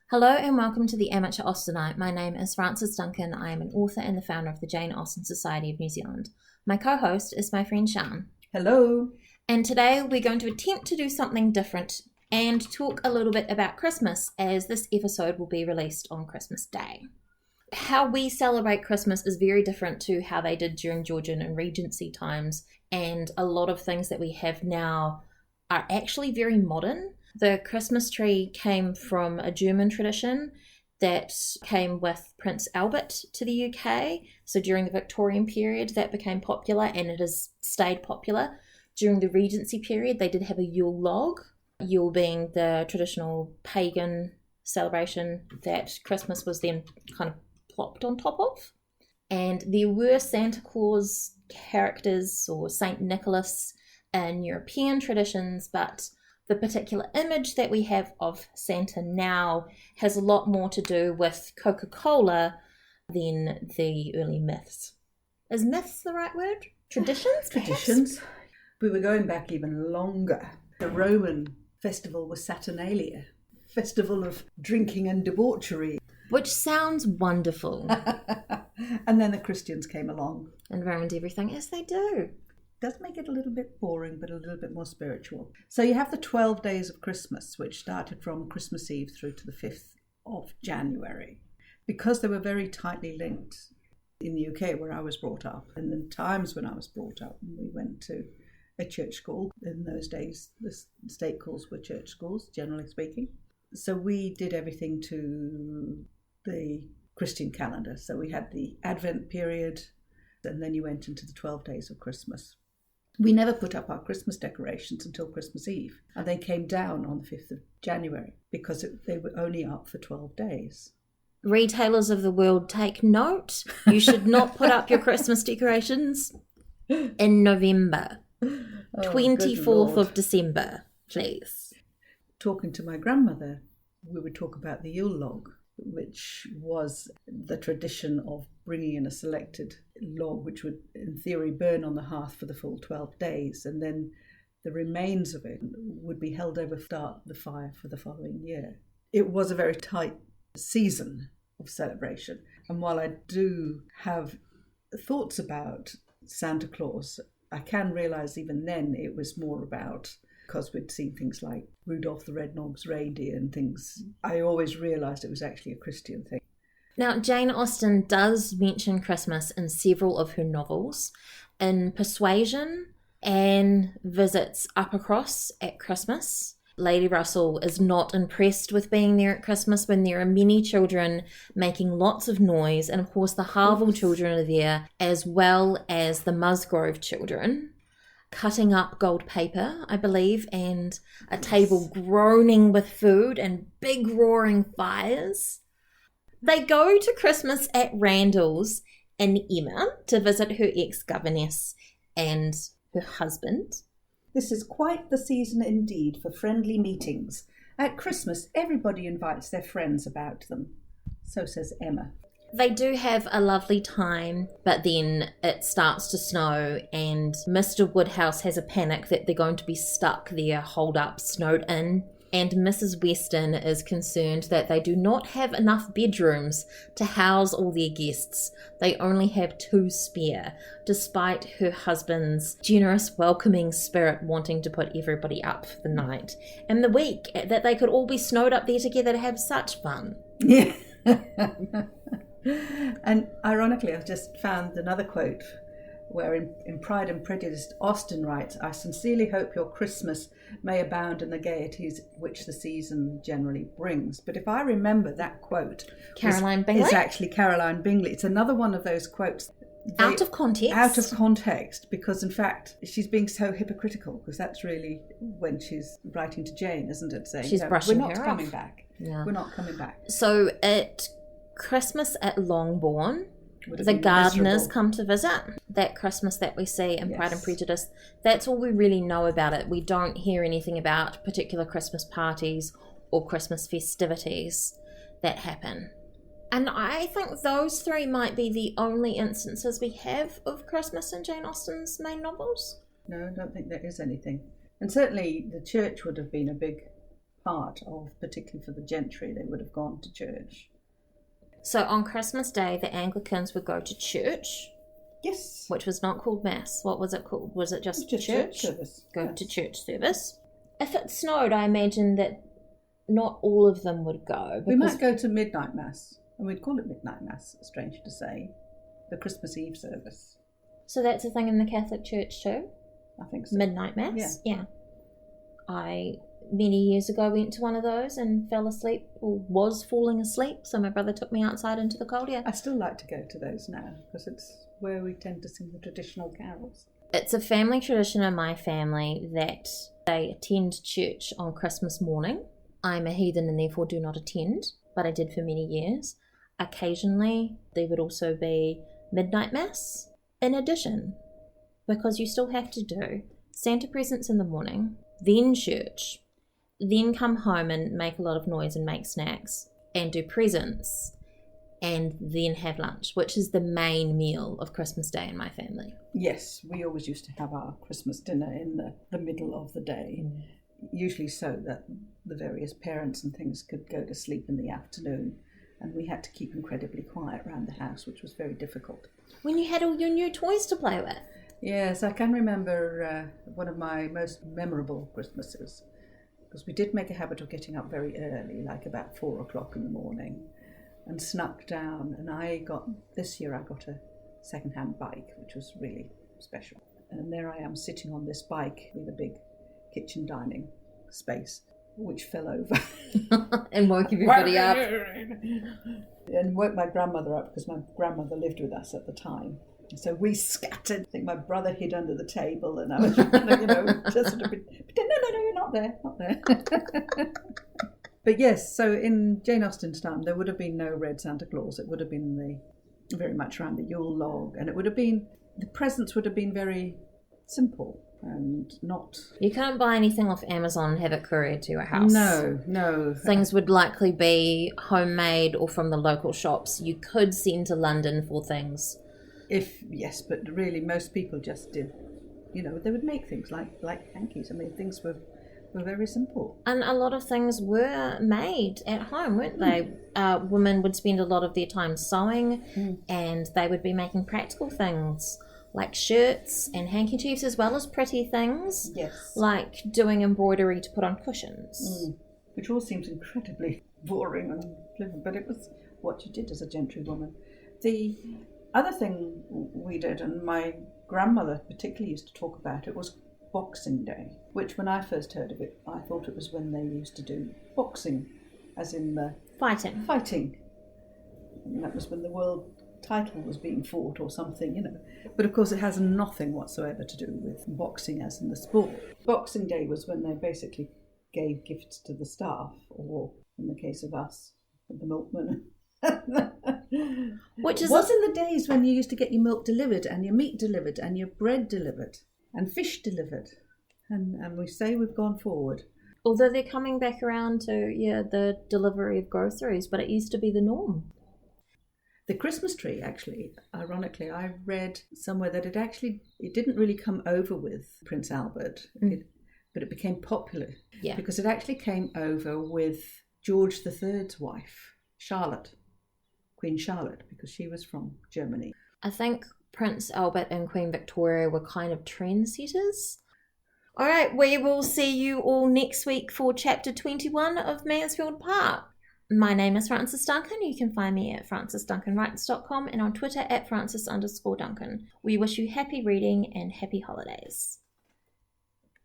Hello and welcome to the Amateur Austenite. My name is Frances Duncan. I am an author and the founder of the Jane Austen Society of New Zealand. My co-host is my friend Sian. Hello. And today we're going to attempt to do something different and talk a little bit about Christmas, as this episode will be released on Christmas Day. How we celebrate Christmas is very different to how they did during Georgian and Regency times, and a lot of things that we have now are actually very modern. The Christmas tree came from a German tradition that came with Prince Albert to the UK. So during the Victorian period, that became popular, and it has stayed popular. During the Regency period, they did have a Yule log, Yule being the traditional pagan celebration that Christmas was then kind of plopped on top of. And there were Santa Claus characters or Saint Nicholas in European traditions, but the particular image that we have of Santa now has a lot more to do with Coca-Cola than the early myths. Is myths the right word? Traditions? Traditions. We were going back even longer. The Roman festival was Saturnalia, festival of drinking and debauchery. Which sounds wonderful. And then the Christians came along. And ruined everything, as they do. Does make it a little bit boring, but a little bit more spiritual. So you have the 12 days of Christmas, which started from Christmas Eve through to the 5th of January. Because they were very tightly linked in the UK where I was brought up, and the times when I was brought up, we went to a church school. In those days, the state schools were church schools, generally speaking. So we did everything to the Christian calendar. So we had the Advent period, and then you went into the 12 days of Christmas. We never put up our Christmas decorations until Christmas Eve, and they came down on the 5th of January because they were only up for 12 days. Retailers of the world, take note. You should not put up your Christmas decorations in November. 24th of December, please. Talking to my grandmother, we would talk about the Yule log, which was the tradition of bringing in a selected log, which would, in theory, burn on the hearth for the full 12 days. And then the remains of it would be held over the fire for the following year. It was a very tight season of celebration. And while I do have thoughts about Santa Claus, I can realise even then it was more about, because we'd seen things like Rudolph the Red-Nosed Reindeer and things, I always realised it was actually a Christian thing. Now, Jane Austen does mention Christmas in several of her novels. In Persuasion, Anne visits Uppercross at Christmas. Lady Russell is not impressed with being there at Christmas when there are many children making lots of noise. And of course, the Harville children are there, as well as the Musgrove children, cutting up gold paper, I believe, and a table groaning with food and big roaring fires. They go to Christmas at Randall's in Emma to visit her ex-governess and her husband. This is quite the season indeed for friendly meetings. At Christmas, everybody invites their friends about them. So says Emma. They do have a lovely time, but then it starts to snow and Mr. Woodhouse has a panic that they're going to be stuck there, holed up, snowed in. And Mrs. Weston is concerned that they do not have enough bedrooms to house all their guests. They only have 2 spare, despite her husband's generous, welcoming spirit wanting to put everybody up for the night and the week, that they could all be snowed up there together to have such fun. Yeah. And ironically, I've just found another quote where in Pride and Prejudice, Austen writes, "I sincerely hope your Christmas may abound in the gaieties which the season generally brings." But if I remember, that quote Caroline Bingley? Is actually Caroline Bingley. It's another one of those quotes. Out of context? Out of context, because in fact, she's being so hypocritical, because that's really when she's writing to Jane, isn't it? Saying, she's brushing we're not her coming off. back. Yeah. We're not coming back. So at Christmas at Longbourn, Would have the been gardeners miserable. come to visit. That Christmas that we see in Pride and Yes. Prejudice, that's all we really know about it. We don't hear anything about particular Christmas parties or Christmas festivities that happen. And I think those 3 might be the only instances we have of Christmas in Jane Austen's main novels. No, I don't think there is anything. And certainly the church would have been a big part of, particularly for the gentry, they would have gone to church. So on Christmas Day, the Anglicans would go to church. Yes. Which was not called Mass. What was it called? Was it just church service? Go to church service. If it snowed, I imagine that not all of them would go. We might go to midnight Mass, and we'd call it midnight Mass, strange to say, the Christmas Eve service. So that's a thing in the Catholic Church too? I think so. Midnight Mass? Yeah. I, many years ago, went to one of those and fell asleep, or was falling asleep, so my brother took me outside into the cold air. I still like to go to those now, because it's where we tend to sing the traditional carols. It's a family tradition in my family that they attend church on Christmas morning. I'm a heathen and therefore do not attend, but I did for many years. Occasionally, there would also be midnight Mass in addition, because you still have to do Santa presents in the morning, then church, then come home and make a lot of noise and make snacks and do presents, and then have lunch, which is the main meal of Christmas Day in my family. Yes, we always used to have our Christmas dinner in the middle of the day, usually so that the various parents and things could go to sleep in the afternoon, and we had to keep incredibly quiet around the house, which was very difficult. When you had all your new toys to play with. Yes, I can remember one of my most memorable Christmases, because we did make a habit of getting up very early, like about 4 o'clock in the morning, and snuck down. And this year I got a second-hand bike, which was really special. And there I am sitting on this bike with a big kitchen dining space, which fell over. And woke everybody up. And woke my grandmother up, because my grandmother lived with us at the time. So we scattered. I think my brother hid under the table, and I was just sort of pretend, no, you're not there. But yes, so in Jane Austen's time, there would have been no red Santa Claus. It would have been very much around the Yule log, and the presents would have been very simple and not... You can't buy anything off Amazon and have it couriered to your house. No. Things would likely be homemade or from the local shops. You could send to London for things. Yes, but really most people just did, they would make things like hankies. I mean, things were very simple. And a lot of things were made at home, weren't they? Women would spend a lot of their time sewing, and they would be making practical things like shirts and handkerchiefs, as well as pretty things. Yes. Like doing embroidery to put on cushions. Which all seems incredibly boring and flippant, but it was what you did as a gentry woman. The other thing we did, and my grandmother particularly used to talk about it, was Boxing Day, which when I first heard of it, I thought it was when they used to do boxing, as in the fighting. And that was when the world title was being fought or something, But of course it has nothing whatsoever to do with boxing as in the sport. Boxing Day was when they basically gave gifts to the staff, or in the case of us, the milkman. Which is in the days when you used to get your milk delivered and your meat delivered and your bread delivered and fish delivered, and we say we've gone forward. Although they're coming back around to the delivery of groceries, but it used to be the norm. The Christmas tree, actually, ironically, I read somewhere that it didn't really come over with Prince Albert, but it became popular because it actually came over with George III's wife, Charlotte. Queen Charlotte, because she was from Germany. I think Prince Albert and Queen Victoria were kind of trendsetters. All right, we will see you all next week for chapter 21 of Mansfield Park. My name is Frances Duncan. You can find me at francesduncanwrites.com and on Twitter at Frances_Duncan. We wish you happy reading and happy holidays.